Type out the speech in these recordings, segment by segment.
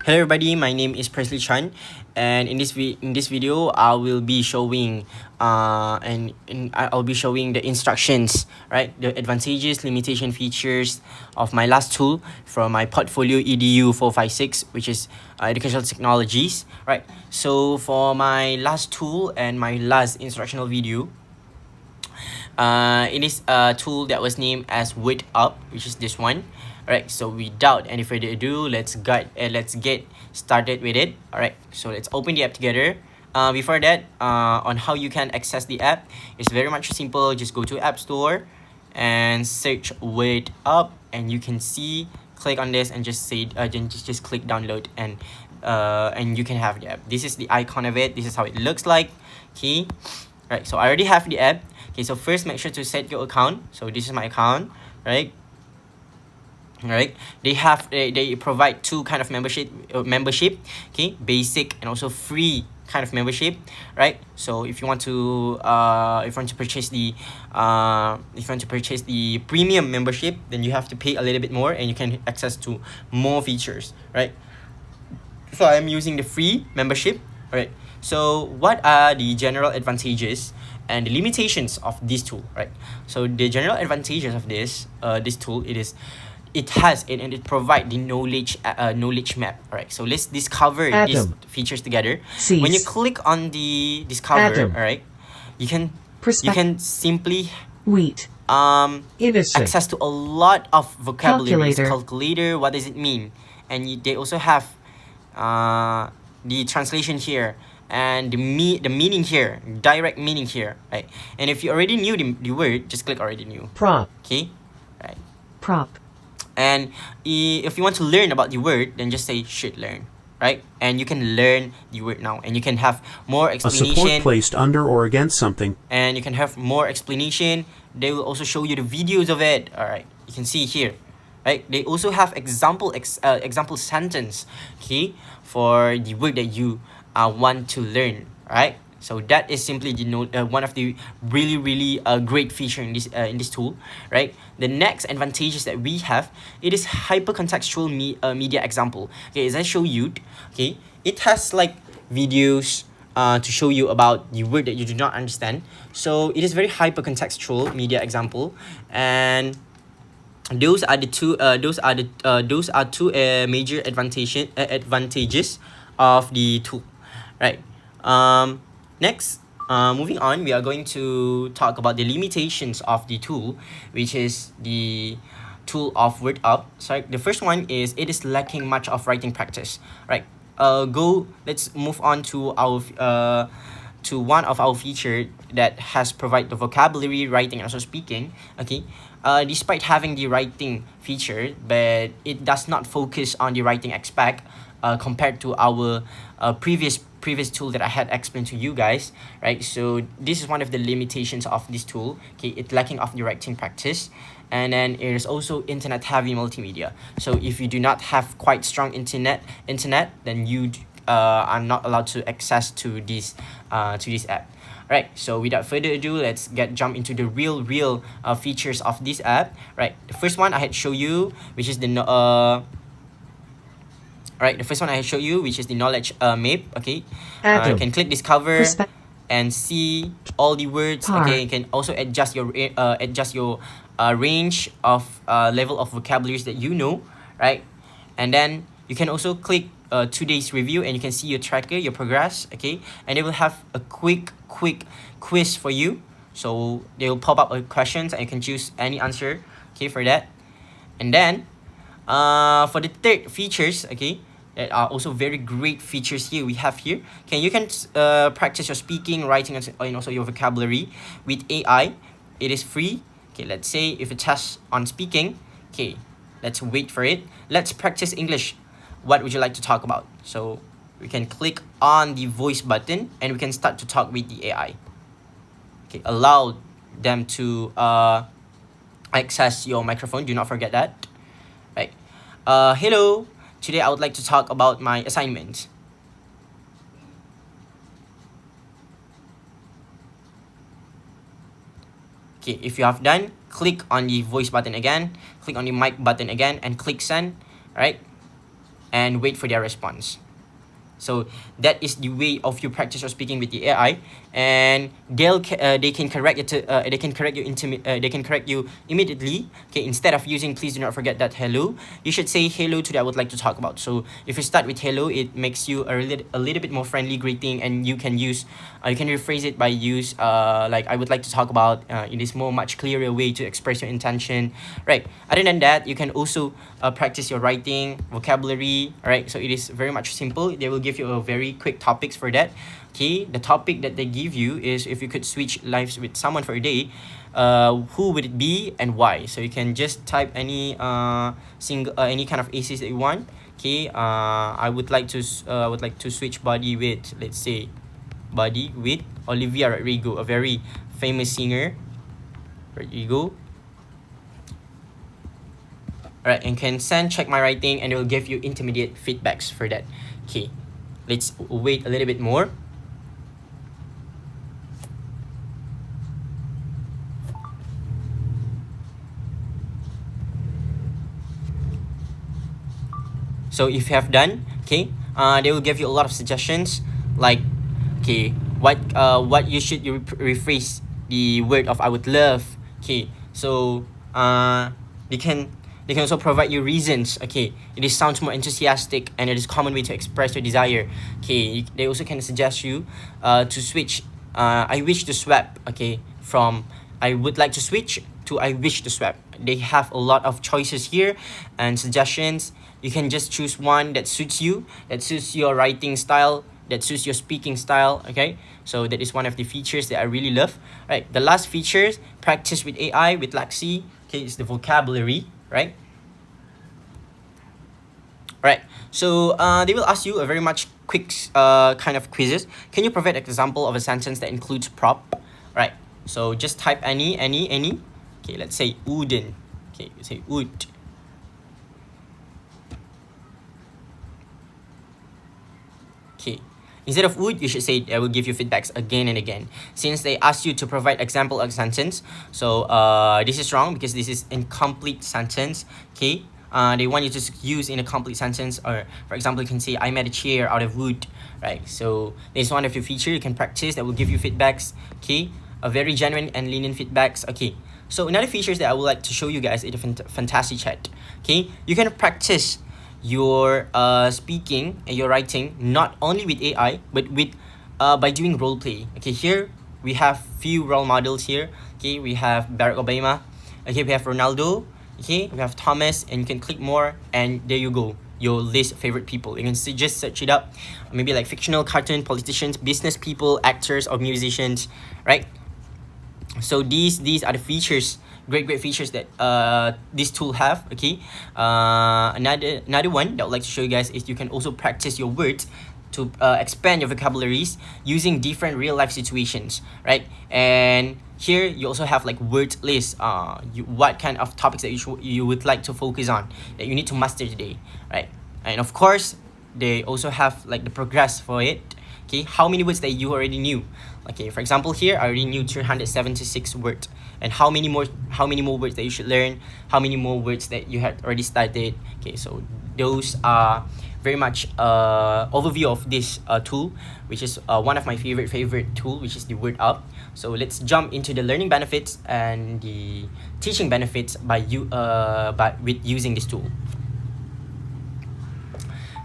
Hello everybody, my name is Presley Chan, and in this video I will be showing I'll be showing the instructions, right? The advantages, limitation, features of my last tool from my portfolio EDU456, which is educational technologies, right? So for my last tool and my last instructional video, it is a tool that was named as Wordup, which is this one. Alright, so without any further ado, let's get started with it. Alright, so let's open the app together. Before that, on how you can access the app, it's very much simple. Just go to App Store and search Wordup, and you can see, click on this and just say just click download, and you can have the app. This is the icon of it. This is how it looks like. Okay, right, so I already have the app. Okay, so first make sure to set your account. So this is my account, right? Right, they provide two kind of membership, okay, basic and also free kind of membership, right? So if you want to purchase the premium membership, then you have to pay a little bit more and you can access to more features, right? So I'm using the free membership. Right, so what are the general advantages and the limitations of this tool, right? So the general advantages of this tool, it has and it provide the knowledge map. All right, so let's discover these features together. Cease. When you click on the discover, all right, you can simply access to a lot of vocabulary. Calculator, what does it mean? And they also have the translation here and the meaning here, direct meaning here, right? And if you already knew the word, just click already knew. Prop. Okay, right. Prop. And if you want to learn about the word, then just say should learn, right? And you can learn the word now, and you can have more explanation. A support placed under or against something. And you can have more explanation. They will also show you the videos of it. All right, you can see here, right? They also have example sentence, okay, for the word that you want to learn, right? So that is simply one of the really great feature in this tool, right? The next advantages that we have, it is hypercontextual media example. Okay, as I show you, okay, it has like videos to show you about the word that you do not understand. So it is very hypercontextual media example, and those are the two major advantages of the tool, right? Next, moving on, we are going to talk about the limitations of the tool, which is the tool of Wordup. So the first one is it is lacking much of writing practice, right? Let's move on to our to one of our feature that has provide the vocabulary, writing, and also speaking. Okay, despite having the writing feature, but it does not focus on the writing aspect compared to our previous tool that I had explained to you guys, right? So this is one of the limitations of this tool. Okay, it's lacking of the writing practice, and then it is also internet heavy multimedia. So if you do not have quite strong internet, then you are not allowed to access to this app. Right, so without further ado, let's jump into the real features of this app. Right, the first one I had show you, which is the the first one I showed you, which is the knowledge map. Okay, you can click discover and see all the words. Okay, you can also adjust your range of level of vocabularies that you know, right? And then you can also click 2 days review, and you can see your tracker, your progress. Okay, and they will have a quick quiz for you. So they will pop up questions, and you can choose any answer. Okay, for that. And then for the third features, okay, that are also very great features here we have here. Okay, you can practice your speaking, writing, and also your vocabulary with AI. It is free. Okay, let's say if it tests on speaking. Okay, let's wait for it. Let's practice English. What would you like to talk about? So we can click on the voice button, and we can start to talk with the AI. Okay, allow them to access your microphone. Do not forget that. Right. Hello. Today I would like to talk about my assignment. Okay, if you have done, click on the voice button again, click on the mic button again, and click send, right? and wait for their response. So that is the way of you practice your speaking with the AI, and they can correct it. They can correct you immediately. Okay, instead of using please do not forget that hello, you should say hello to that I would like to talk about. So if you start with hello, it makes you a little bit more friendly greeting, and you can use you can rephrase it by use like I would like to talk about in this much clearer way to express your intention, right? Other than that, you can also practice your writing vocabulary. All right, so it is very much simple. They will give you a very quick topics for that. Okay, the topic that they give you is if you could switch lives with someone for a day, who would it be and why? So you can just type any any kind of essays that you want. Okay, I would like to switch body with, let's say, body with Olivia Rodrigo, a very famous singer. Rodrigo. Alright, and can send check my writing, and it will give you intermediate feedbacks for that. Okay, let's wait a little bit more. So if you have done, okay, they will give you a lot of suggestions, like, okay, what you should rephrase the word of I would love. Okay, so they can also provide you reasons. Okay, it sounds more enthusiastic, and it is a common way to express your desire. Okay, they also can suggest you to switch I wish to swap, okay, from I would like to switch to I wish to swap. They have a lot of choices here and suggestions. You can just choose one that suits you, that suits your writing style, that suits your speaking style. Okay, so that is one of the features that I really love. Right, the last features, practice with AI with Lexi. Okay, is the vocabulary, right? Right, so they will ask you a very much quick kind of quizzes. Can you provide an example of a sentence that includes prop? Right, so just type any. Okay, let's say wooden. Okay, you say wood. Okay, instead of would, you should say I will give you feedbacks again and again. Since they ask you to provide example of sentence, so this is wrong because this is incomplete sentence. Okay, they want you to use in a complete sentence, or for example, you can say I made a chair out of wood. Right, so this is one of your feature you can practice that will give you feedbacks. Okay, a very genuine and lenient feedbacks. Okay, so another features that I would like to show you guys is the fantasy chat. Okay, you can practice your speaking and your writing not only with AI but with by doing role play. Okay, here we have few role models here. Okay, we have Barack Obama. Okay, we have Ronaldo. Okay, we have Thomas, and you can click more, and there you go, your list favorite people. You can just search it up, maybe like fictional, cartoon, politicians, business people, actors, or musicians, right? So these are the features, great features that this tool have. Okay, another one that I would like to show you guys is you can also practice your words to expand your vocabularies using different real life situations, right? And here you also have like word list, what kind of topics that you would like to focus on, that you need to master today, right? And of course they also have like the progress for it. Okay, how many words that you already knew. Okay, for example, here I already knew 376 words, and how many more words that you should learn, how many more words that you had already started. Okay, so those are very much overview of this tool, which is one of my favorite tool, which is the Wordup. So let's jump into the learning benefits and the teaching benefits with using this tool.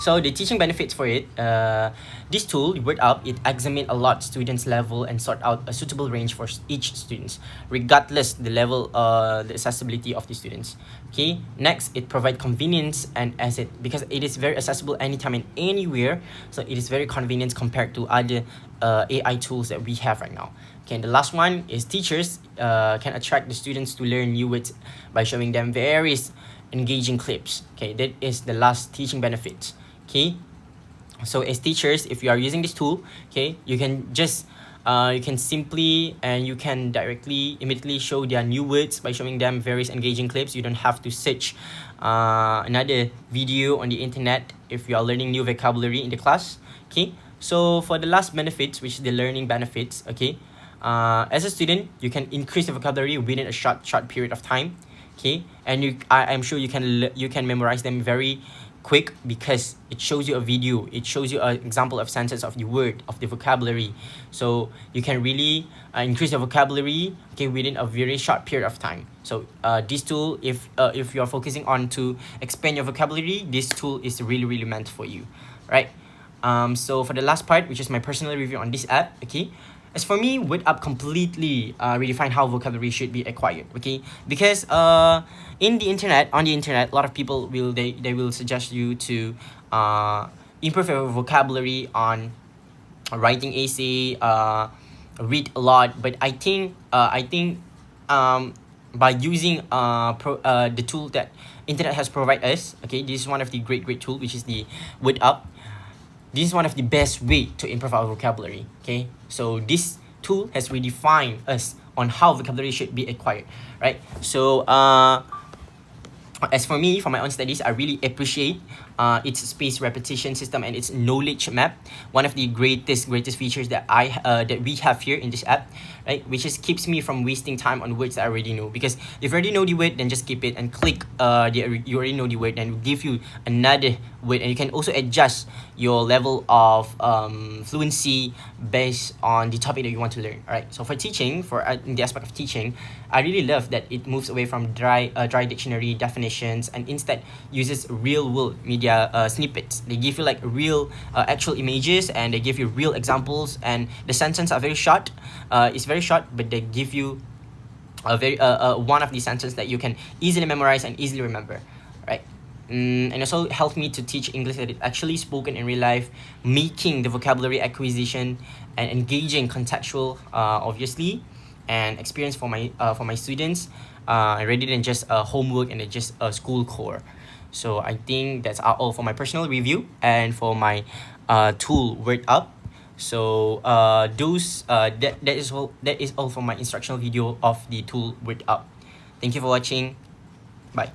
So the teaching benefits for it, this tool, Wordup, it examines a lot students' level and sort out a suitable range for each students, regardless the level, the accessibility of the students. Okay. Next, it provides convenience and asset because it is very accessible anytime and anywhere. So it is very convenient compared to other AI tools that we have right now. Okay. And the last one is teachers can attract the students to learn new words by showing them various engaging clips. Okay, that is the last teaching benefit. Okay, so as teachers, if you are using this tool, okay, you can just you can simply and you can directly immediately show their new words by showing them various engaging clips. You don't have to search another video on the internet if you are learning new vocabulary in the class. Okay, so for the last benefits, which is the learning benefits, okay, as a student, you can increase the vocabulary within a short period of time. Okay, and I'm sure you can memorize them very quick because it shows you a video, it shows you an example of sentence of the word, of the vocabulary, so you can really increase the vocabulary, okay, within a very short period of time. So this tool, if you're focusing on to expand your vocabulary, this tool is really meant for you, right? So for the last part, which is my personal review on this app, okay, as for me, Wordup completely redefine how vocabulary should be acquired, okay? Because in the internet, on the internet, a lot of people will they will suggest you to improve your vocabulary on writing essay, read a lot. But I think by using the tool that internet has provided us, okay, this is one of the great tool, which is the Wordup. This is one of the best way to improve our vocabulary, okay? So this tool has redefined us on how vocabulary should be acquired, right? So as for me, for my own studies, I really appreciate its spaced repetition system and its knowledge map. One of the greatest features that that we have here in this app, right? Which just keeps me from wasting time on words that I already know. Because if you already know the word, then just keep it and click you already know the word, and will give you another word, and you can also adjust your level of fluency based on the topic that you want to learn. All right. So for teaching, for in the aspect of teaching, I really love that it moves away from dry dictionary definitions and instead uses real world media snippets. They give you like real actual images, and they give you real examples, and the sentences are very short. It's very short, but they give you a very one of the sentences that you can easily memorize and easily remember, right? And also helped me to teach English that is actually spoken in real life, making the vocabulary acquisition and engaging contextual, obviously, and experience for my students, rather than just homework and just a school core. So I think that's all for my personal review and for my tool Wordup. So that is all for my instructional video of the tool Wordup. Thank you for watching. Bye.